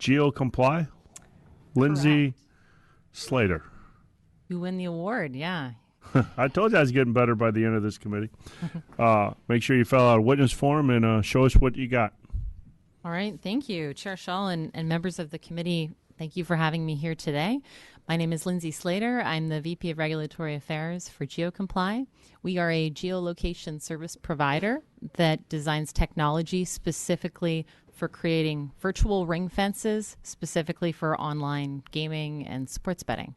GeoComply, Lindsay Slader. You win the award, yeah. I told you I was getting better by the end of this committee. Make sure you fill out a witness form and show us what you got. All right, thank you, Chair Shull and members of the committee. Thank you for having me here today. My name is Lindsay Slader. I'm the VP of Regulatory Affairs for GeoComply. We are a geolocation service provider that designs technology specifically for creating virtual ring fences, specifically for online gaming and sports betting.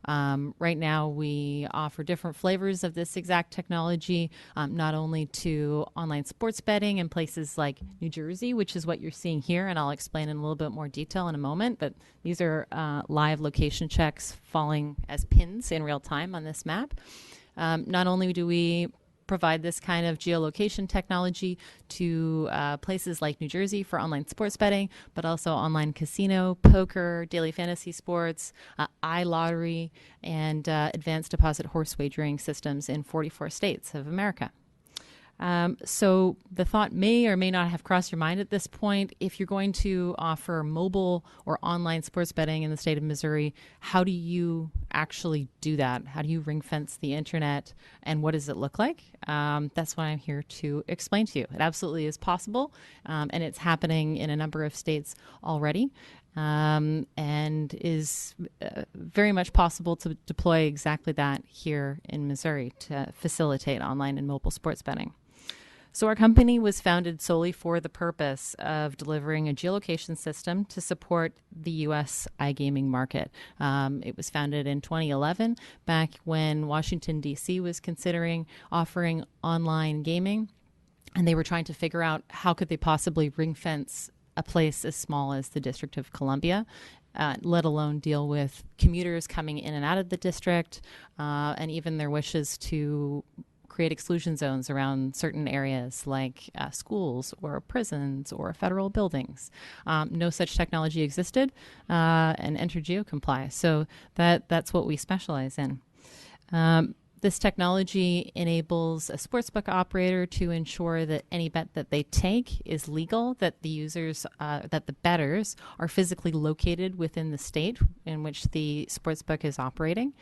Right now, we offer different flavors of this exact technology, not only to online sports betting in places like New Jersey, which is what you're seeing here, and I'll explain in a little bit more detail in a moment, but these are live location checks falling as pins in real time on this map. Not only do we provide this kind of geolocation technology to places like New Jersey for online sports betting, but also online casino, poker, daily fantasy sports, iLottery, and advanced deposit horse wagering systems in 44 states of America. So the thought may or may not have crossed your mind at this point. If you're going to offer mobile or online sports betting in the state of Missouri, how do you actually do that? How do you ring fence the internet, and what does it look like? That's what I'm here to explain to you. It absolutely is possible, and it's happening in a number of states already. And is very much possible to deploy exactly that here in Missouri to facilitate online and mobile sports betting. So our company was founded solely for the purpose of delivering a geolocation system to support the U.S. iGaming market. It was founded in 2011, back when Washington, D.C. was considering offering online gaming, and they were trying to figure out how could they possibly ring fence a place as small as the District of Columbia, let alone deal with commuters coming in and out of the district, and even their wishes to create exclusion zones around certain areas like schools or prisons or federal buildings. No such technology existed, and enter GeoComply. So that's what we specialize in. This technology enables a sportsbook operator to ensure that any bet that they take is legal, that the users, that the bettors are physically located within the state in which the sportsbook is operating,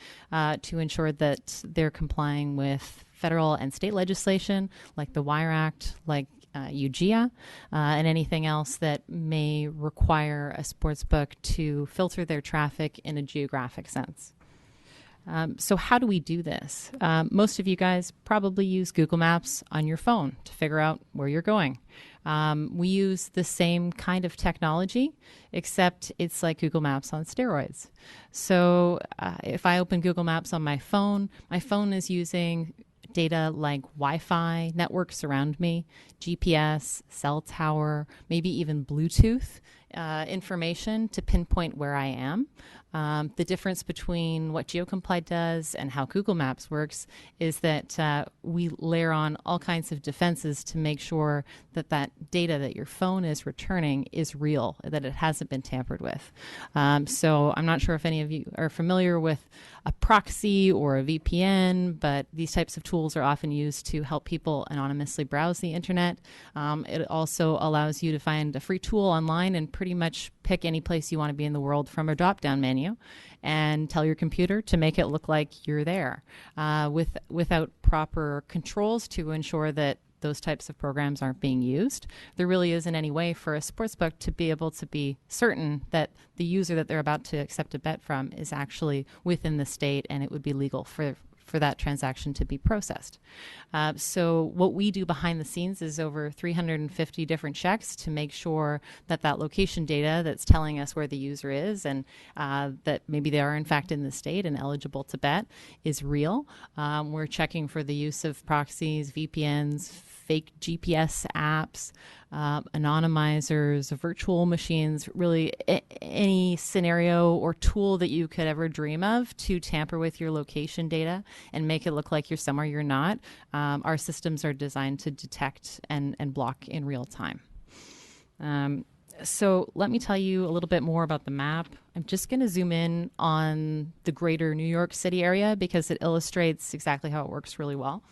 to ensure that they're complying with federal and state legislation like the Wire Act, like UGIA, and anything else that may require a sportsbook to filter their traffic in a geographic sense. So how do we do this? Most of you guys probably use Google Maps on your phone to figure out where you're going. We use the same kind of technology, except it's like Google Maps on steroids. So if I open Google Maps on my phone is using data like Wi-Fi networks around me, GPS, cell tower, maybe even Bluetooth information to pinpoint where I am. The difference between what GeoComply does and how Google Maps works is that we layer on all kinds of defenses to make sure that that data that your phone is returning is real, that it hasn't been tampered with. So I'm not sure if any of you are familiar with a proxy or a VPN, but these types of tools are often used to help people anonymously browse the internet. It also allows you to find a free tool online and pretty much pick any place you want to be in the world from a drop-down menu and tell your computer to make it look like you're there, without proper controls to ensure that those types of programs aren't being used. There really isn't any way for a sportsbook to be able to be certain that the user that they're about to accept a bet from is actually within the state and it would be legal for that transaction to be processed. So what we do behind the scenes is over 350 different checks to make sure that that location data that's telling us where the user is and that maybe they are in fact in the state and eligible to bet is real. We're checking for the use of proxies, VPNs, fake GPS apps, anonymizers, virtual machines, really any scenario or tool that you could ever dream of to tamper with your location data and make it look like you're somewhere you're not. Our systems are designed to detect and block in real time. So let me tell you a little bit more about the map. I'm just going to zoom in on the greater New York City area because it illustrates exactly how it works really well.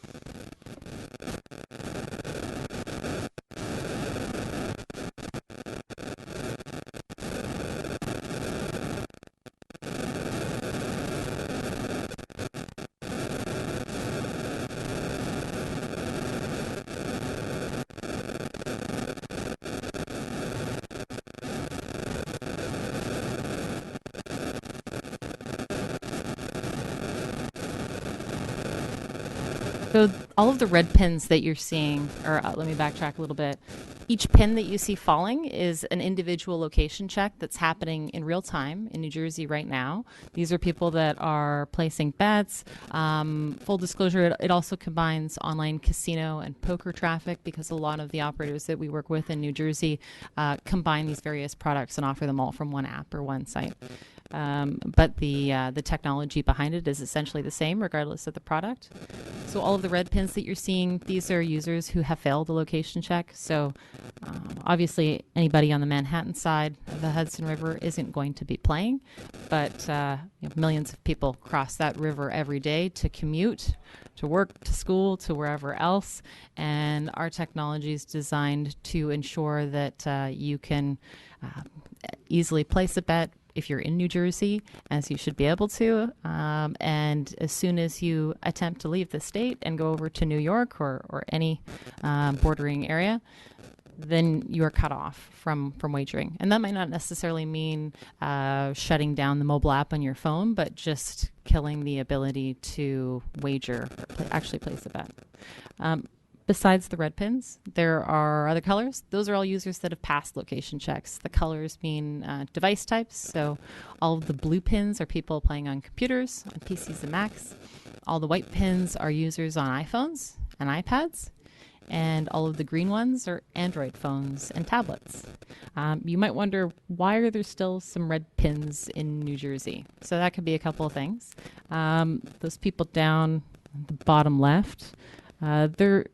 So all of the red pins that you're seeing, or let me backtrack a little bit. Each pin that you see falling is an individual location check that's happening in real time in New Jersey right now. These are people that are placing bets. Full disclosure, it also combines online casino and poker traffic because a lot of the operators that we work with in New Jersey combine these various products and offer them all from one app or one site. But the technology behind it is essentially the same regardless of the product. So all of the red pins that you're seeing, these are users who have failed the location check. So obviously anybody on the Manhattan side of the Hudson River isn't going to be playing, but millions of people cross that river every day to commute, to work, to school, to wherever else. And our technology is designed to ensure that you can easily place a bet if you're in New Jersey, as you should be able to. And as soon as you attempt to leave the state and go over to New York or any bordering area, then you are cut off from wagering. And that might not necessarily mean shutting down the mobile app on your phone, but just killing the ability to wager or actually place a bet. Besides the red pins, there are other colors. Those are all users that have passed location checks. The colors mean device types. So all of the blue pins are people playing on computers, on PCs and Macs. All the white pins are users on iPhones and iPads. And all of the green ones are Android phones and tablets. You might wonder, why are there still some red pins in New Jersey? So that could be a couple of things. Those people down the bottom left, they're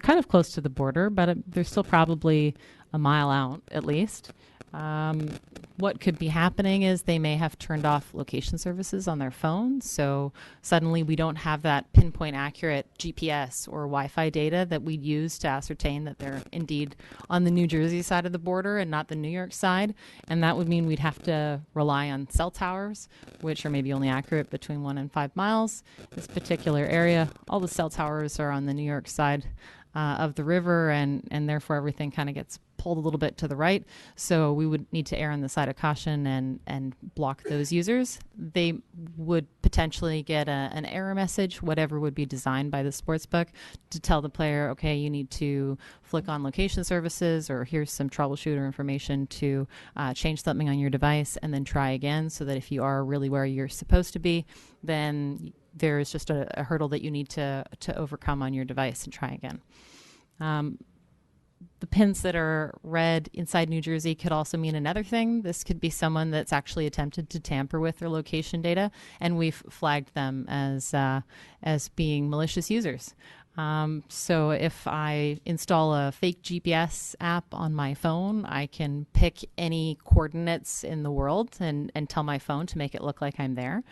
kind of close to the border, but they're still probably a mile out at least. What could be happening is they may have turned off location services on their phone. So suddenly we don't have that pinpoint accurate GPS or Wi-Fi data that we'd use to ascertain that they're indeed on the New Jersey side of the border and not the New York side. And that would mean we'd have to rely on cell towers, which are maybe only accurate between 1 and 5 miles. This particular area, all the cell towers are on the New York side of the river, and therefore everything kind of gets pulled a little bit to the right. So we would need to err on the side of caution and block those users. They would potentially get an error message, whatever would be designed by the sportsbook, to tell the player, okay, you need to flick on location services, or here's some troubleshooter information to change something on your device, and then try again, so that if you are really where you're supposed to be, then there is just a hurdle that you need to overcome on your device and try again. The pins that are red inside New Jersey could also mean another thing. This could be someone that's actually attempted to tamper with their location data, and we've flagged them as being malicious users. So if I install a fake GPS app on my phone, I can pick any coordinates in the world and tell my phone to make it look like I'm there.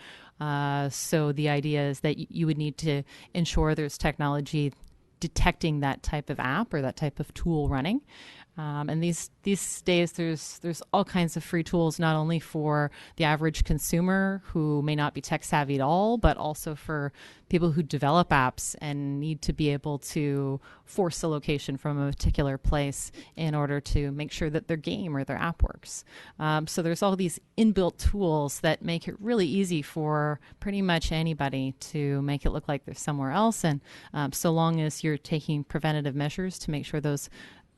So the idea is that you would need to ensure there's technology detecting that type of app or that type of tool running. And these days, there's all kinds of free tools, not only for the average consumer who may not be tech savvy at all, but also for people who develop apps and need to be able to force a location from a particular place in order to make sure that their game or their app works. So there's all these inbuilt tools that make it really easy for pretty much anybody to make it look like they're somewhere else. And so long as you're taking preventative measures to make sure those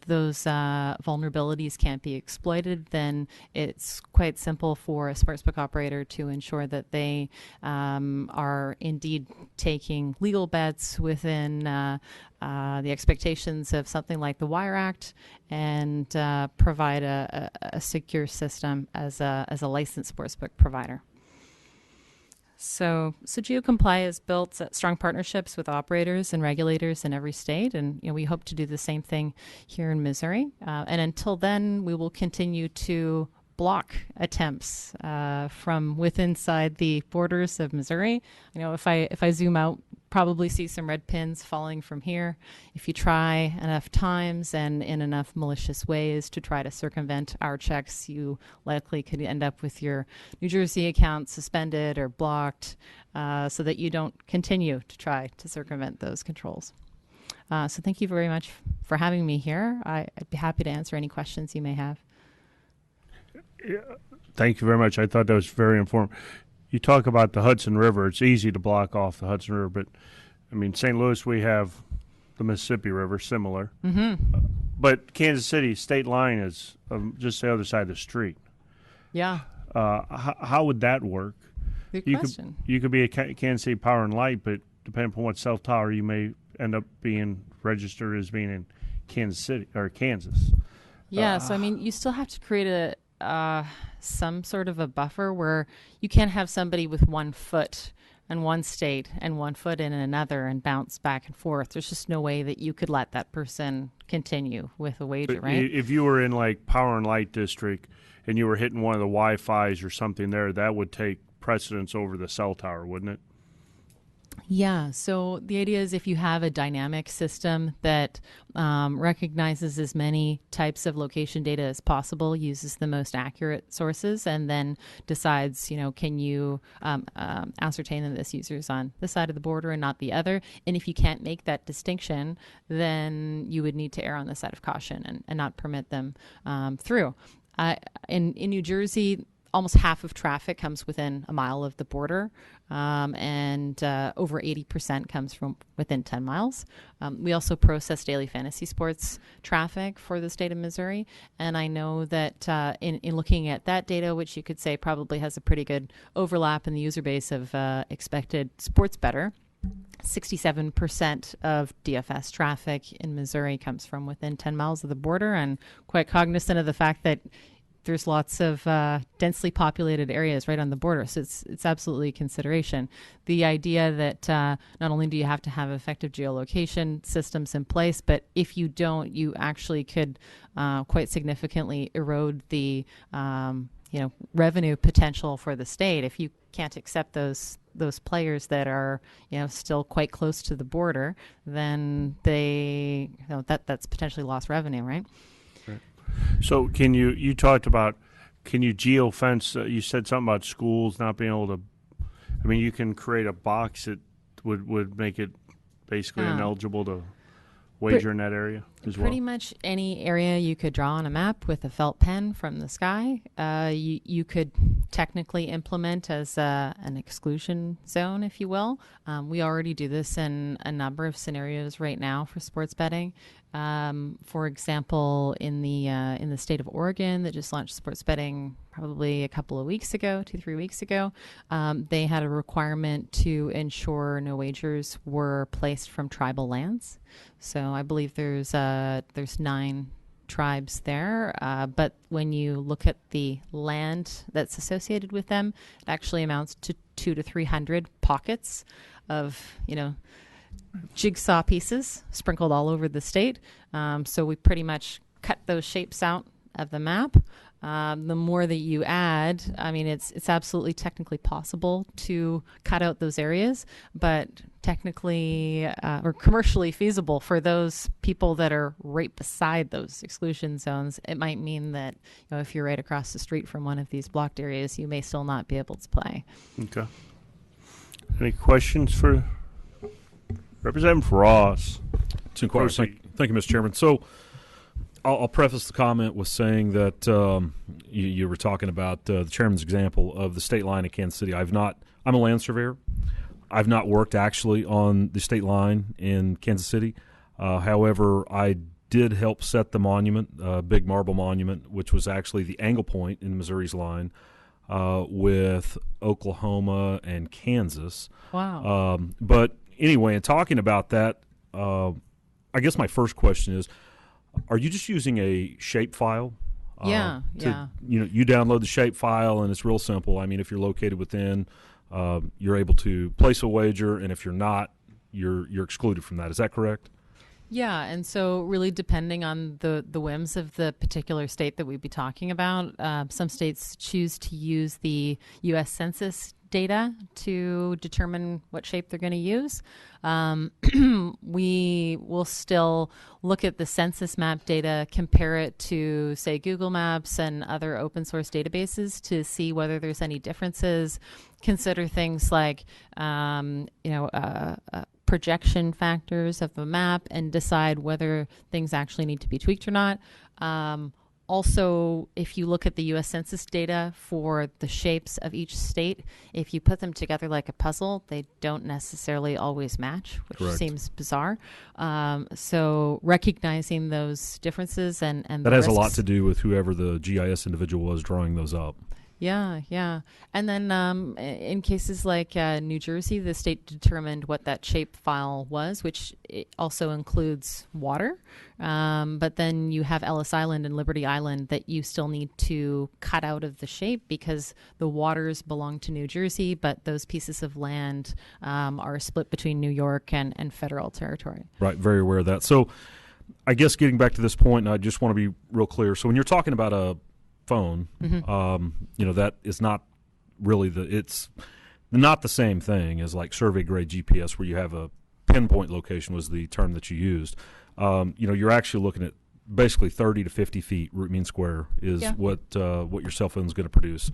vulnerabilities can't be exploited, then it's quite simple for a sportsbook operator to ensure that they are indeed taking legal bets within the expectations of something like the Wire Act, and provide a secure system as a licensed sportsbook provider. So GeoComply has built strong partnerships with operators and regulators in every state, and we hope to do the same thing here in Missouri. And until then, we will continue to block attempts from inside the borders of Missouri. If I zoom out, probably see some red pins falling from here. If you try enough times and in enough malicious ways to try to circumvent our checks, you likely could end up with your New Jersey account suspended or blocked, so that you don't continue to try to circumvent those controls. So thank you very much for having me here. I'd be happy to answer any questions you may have. Yeah, thank you very much. I thought that was very informative. You talk about the Hudson River. It's easy to block off the Hudson River, but I mean, St. Louis, we have the Mississippi River, similar. But Kansas City state line is just the other side of the street. Yeah. How would that work? Good question. You could be a Kansas City Power and Light, but depending upon what cell tower, you may end up being registered as being in Kansas City or Kansas. Yeah, so I mean, you still have to create some sort of a buffer where you can't have somebody with 1 foot in one state and 1 foot in another and bounce back and forth. There's just no way that you could let that person continue with a wager, But right? if you were in like Power and Light District and you were hitting one of the Wi-Fis or something there, that would take precedence over the cell tower, wouldn't it? Yeah, so the idea is if you have a dynamic system that recognizes as many types of location data as possible, uses the most accurate sources, and then decides, can you ascertain that this user is on this side of the border and not the other? And if you can't make that distinction, then you would need to err on the side of caution and not permit them through. In New Jersey, almost half of traffic comes within a mile of the border, and over 80% comes from within 10 miles. We also process daily fantasy sports traffic for the state of Missouri, and I know that in looking at that data, which you could say probably has a pretty good overlap in the user base of expected sports bettor, 67% of DFS traffic in Missouri comes from within 10 miles of the border, and quite cognizant of the fact that there's lots of densely populated areas right on the border. So it's absolutely a consideration. The idea that not only do you have to have effective geolocation systems in place, but if you don't, you actually could quite significantly erode the revenue potential for the state. If you can't accept those players that are still quite close to the border, then that's potentially lost revenue, right? So you talked about, can you geofence, you said something about schools not being able to, I mean, you can create a box that would make it basically ineligible to wager in that area as well? Pretty much any area you could draw on a map with a felt pen from the sky, you could technically implement as an exclusion zone, if you will. We already do this in a number of scenarios right now for sports betting. For example, in the state of Oregon that just launched sports betting probably a couple of weeks ago, 2-3 weeks ago, they had a requirement to ensure no wagers were placed from tribal lands. So I believe there's 9 tribes there, but when you look at the land that's associated with them, it actually amounts to 200 to 300 pockets of jigsaw pieces sprinkled all over the state. So we pretty much cut those shapes out of the map. The more that you add, I mean, it's absolutely technically possible to cut out those areas, but technically or commercially feasible for those people that are right beside those exclusion zones. It might mean that if you're right across the street from one of these blocked areas, you may still not be able to play. Okay. Any questions for Representative Ross? To inquire. Thank you, Mr. Chairman. So I'll preface the comment with saying that you were talking about the chairman's example of the state line of Kansas City. I'm a land surveyor. I've not worked actually on the state line in Kansas City. However, I did help set the monument, big marble monument, which was actually the angle point in Missouri's line with Oklahoma and Kansas. Wow. But anyway, in talking about that, I guess my first question is, are you just using a shape file? Yeah. You download the shape file and it's real simple. I mean, if you're located within, you're able to place a wager, and if you're not, you're excluded from that. Is that correct? Yeah, and so really depending on the whims of the particular state that we'd be talking about, some states choose to use the U.S. Census data to determine what shape they're going to use. We will still look at the census map data, compare it to, say, Google Maps and other open source databases to see whether there's any differences. Consider things like, projection factors of the map and decide whether things actually need to be tweaked or not. Also, if you look at the U.S. Census data for the shapes of each state, if you put them together like a puzzle, they don't necessarily always match, which Correct. seems bizarre. So recognizing those differences and that the has a risks. lot to do with whoever the GIS individual was drawing those up. Yeah. And then in cases like New Jersey, the state determined what that shape file was, which also includes water. But then you have Ellis Island and Liberty Island that you still need to cut out of the shape because the waters belong to New Jersey, but those pieces of land are split between New York and federal territory. Right, very aware of that. So I guess getting back to this point, I just want to be real clear. So when you're talking about a phone, that is not really it's not the same thing as like survey grade GPS where you have a pinpoint location was the term that you used. You're actually looking at basically 30 to 50 feet root mean square is what your cell phone is going to produce,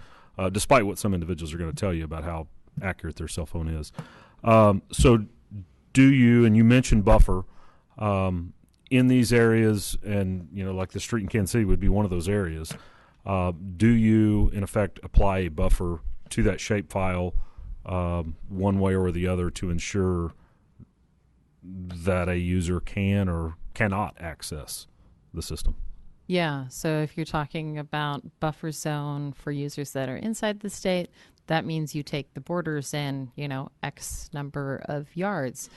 despite what some individuals are going to tell you about how accurate their cell phone is. So do you, and you mentioned buffer, in these areas, and like the street in Kansas City would be one of those areas. Do you, in effect, apply a buffer to that shapefile one way or the other to ensure that a user can or cannot access the system? Yeah, so if you're talking about buffer zone for users that are inside the state, that means you take the borders in, X number of yards.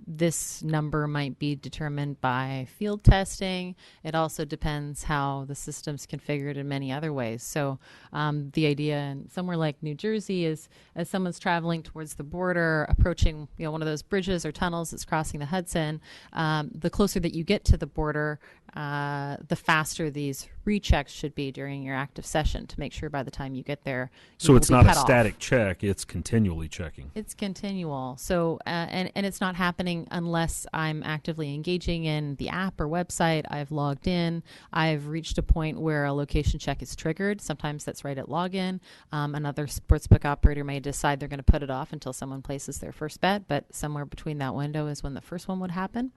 This number might be determined by field testing. It also depends how the system's configured in many other ways. So the idea in somewhere like New Jersey is as someone's traveling towards the border, approaching one of those bridges or tunnels that's crossing the Hudson, the closer that you get to the border, the faster these rechecks should be during your active session to make sure by the time you get there. So it's not a static check; it's continually checking. It's continual. So and it's not happening unless I'm actively engaging in the app or website. I've logged in. I've reached a point where a location check is triggered. Sometimes that's right at login. Another sportsbook operator may decide they're going to put it off until someone places their first bet, but somewhere between that window is when the first one would happen.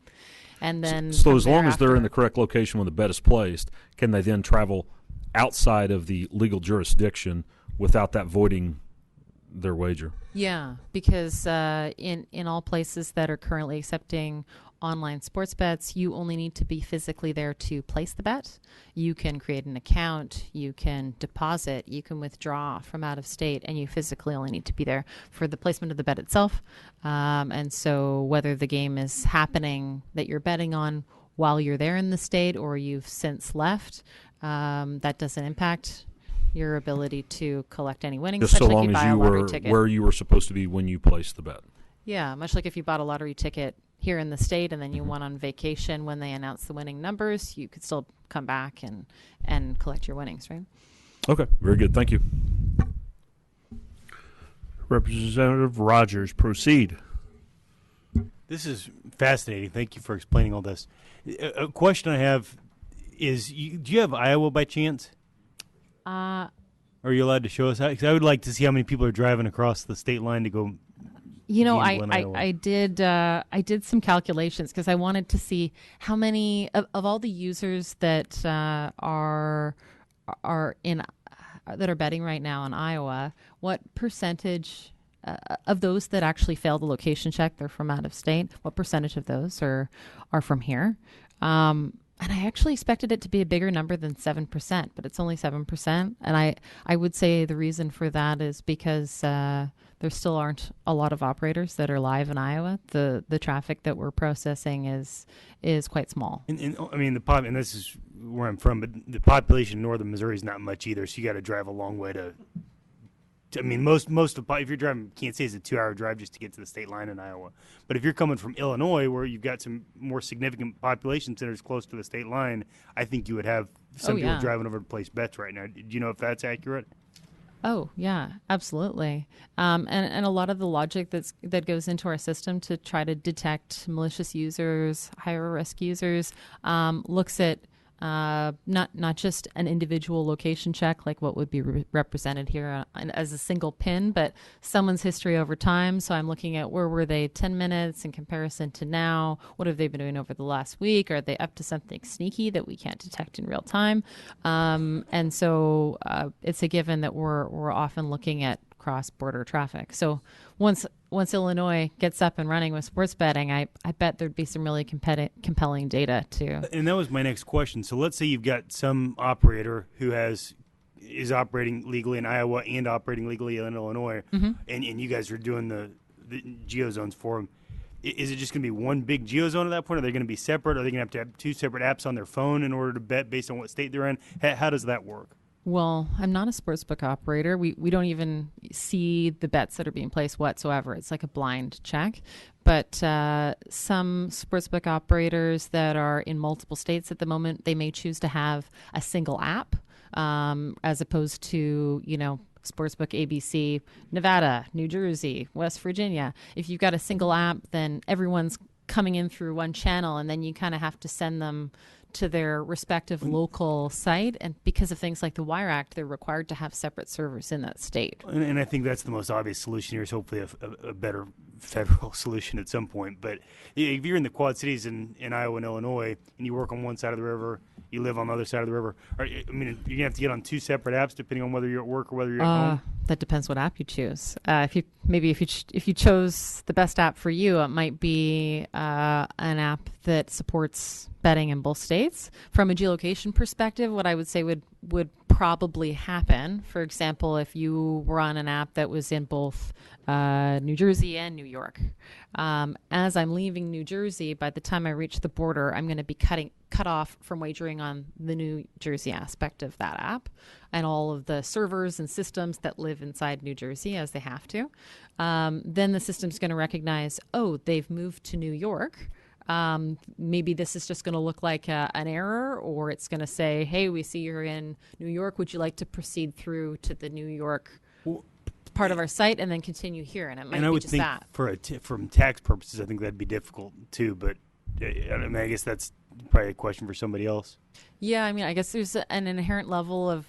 And then so as long as they're in the correct location when the bet is placed, can they then travel outside of the legal jurisdiction without that voiding their wager? Yeah, because in all places that are currently accepting online sports bets, you only need to be physically there to place the bet. You can create an account, you can deposit, you can withdraw from out of state, and you physically only need to be there for the placement of the bet itself. And so whether the game is happening that you're betting on while you're there in the state or you've since left, that doesn't impact your ability to collect any winnings. Just so like long you buy as a you lottery were ticket. where you were supposed to be when you placed the bet. Yeah, much like if you bought a lottery ticket here in the state and then you went on vacation when they announced the winning numbers, you could still come back and collect your winnings, right? Okay, very good. Thank you. Representative Rogers, proceed. This is fascinating. Thank you for explaining all this. A question I have is, do you have Iowa by chance? Are you allowed to show us how? Because I would like to see how many people are driving across the state line to go. I did some calculations because I wanted to see how many of all the users that are betting right now in Iowa, what percentage of those that actually fail the location check, they're from out of state. What percentage of those are from here? And I actually expected it to be a bigger number than 7%, but it's only 7%. And I would say the reason for that is because there still aren't a lot of operators that are live in Iowa. The traffic that we're processing is quite small. And I mean, and this is where I'm from, but the population in northern Missouri is not much either, so you got to drive a long way to I mean, most of if you're driving Kansas City, it's a 2-hour drive just to get to the state line in Iowa. But if you're coming from Illinois, where you've got some more significant population centers close to the state line, I think you would have some people driving over to place bets right now. Do you know if that's accurate? Oh, yeah, absolutely. And a lot of the logic that goes into our system to try to detect malicious users, higher risk users, looks at not just an individual location check like what would be represented here as a single pin, but someone's history over time. So I'm looking at where were they 10 minutes in comparison to now? What have they been doing over the last week? Are they up to something sneaky that we can't detect in real time? And so it's a given that we're often looking at cross-border traffic. So once Illinois gets up and running with sports betting, I bet there'd be some really compelling data too. And that was my next question. So let's say you've got some operator who is operating legally in Iowa and operating legally in Illinois, and you guys are doing the geozones for them. Is it just going to be one big geozone at that point? Are they going to be separate? Are they going to have two separate apps on their phone in order to bet based on what state they're in? How does that work? Well, I'm not a sportsbook operator. We don't even see the bets that are being placed whatsoever. It's like a blind check. But some sportsbook operators that are in multiple states at the moment, they may choose to have a single app as opposed to, Sportsbook ABC, Nevada, New Jersey, West Virginia. If you've got a single app, then everyone's coming in through one channel, and then you kind of have to send them to their respective local site. And because of things like the Wire Act, they're required to have separate servers in that state. And I think that's the most obvious solution here is hopefully a better federal solution at some point. But if you're in the Quad Cities in Iowa and Illinois, and you work on one side of the river, you live on the other side of the river, you're going to have to get on two separate apps depending on whether you're at work or whether you're at home? That depends what app you choose. If you chose the best app for you, it might be an app that supports betting in both states. From a geolocation perspective, what I would say would probably happen, for example, if you were on an app that was in both New Jersey and New York. As I'm leaving New Jersey, by the time I reach the border, I'm going to be cut off from wagering on the New Jersey aspect of that app and all of the servers and systems that live inside New Jersey, as they have to. Then the system's going to recognize, they've moved to New York. Maybe this is just going to look like an error, or it's going to say, hey, we see you're in New York. Would you like to proceed through to the New York part of our site and then continue here? And it might be just that. From tax purposes, I think that'd be difficult too. But I guess that's probably a question for somebody else. Yeah, I guess there's an inherent level of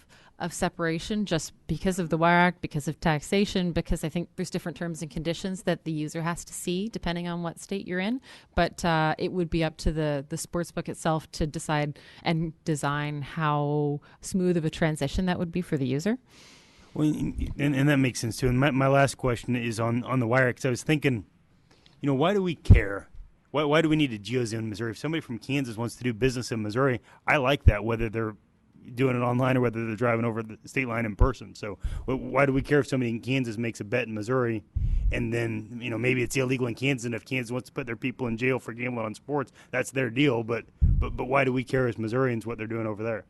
separation just because of the Wire Act, because of taxation, because I think there's different terms and conditions that the user has to see depending on what state you're in. But it would be up to the sportsbook itself to decide and design how smooth of a transition that would be for the user. Well, and that makes sense too. And my last question is on the Wire Act. 'Cause I was thinking, why do we care? Why do we need a geozone in Missouri? If somebody from Kansas wants to do business in Missouri, I like that, whether they're doing it online or whether they're driving over the state line in person. So why do we care if somebody in Kansas makes a bet in Missouri and then, maybe it's illegal in Kansas, and if Kansas wants to put their people in jail for gambling on sports, that's their deal. But why do we care as Missourians what they're doing over there?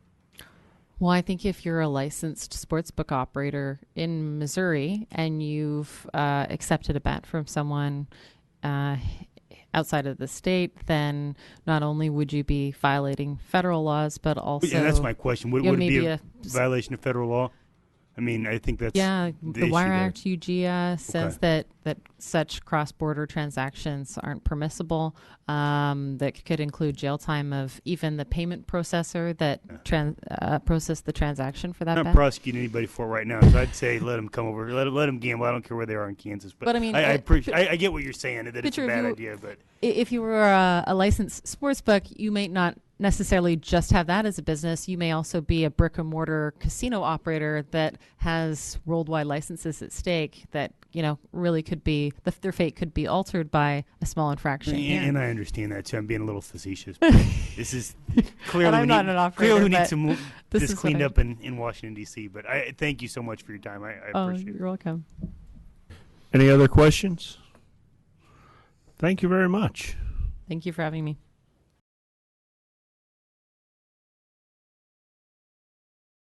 Well, I think if you're a licensed sportsbook operator in Missouri and you've accepted a bet from someone outside of the state, then not only would you be violating federal laws, but also... Yeah, that's my question. Would it be a violation of federal law? I think that's the Wire Act UGA says that such cross-border transactions aren't permissible. That could include jail time of even the payment processor that processed the transaction for that bet. I'm not prosecuting anybody for it right now, so I'd say let them come over, let them gamble. I don't care where they are in Kansas, but I get what you're saying, that it's a bad idea. But if you were a licensed sportsbook, you may not necessarily just have that as a business. You may also be a brick and mortar casino operator that has worldwide licenses at stake that, really could be, their fate could be altered by a small infraction. And I understand that too. I'm being a little facetious. This is clearly and I'm not an operator. Clearly we need some this cleaned up in Washington, D.C. But I thank you so much for your time. I appreciate it. You're welcome. Any other questions? Thank you very much. Thank you for having me.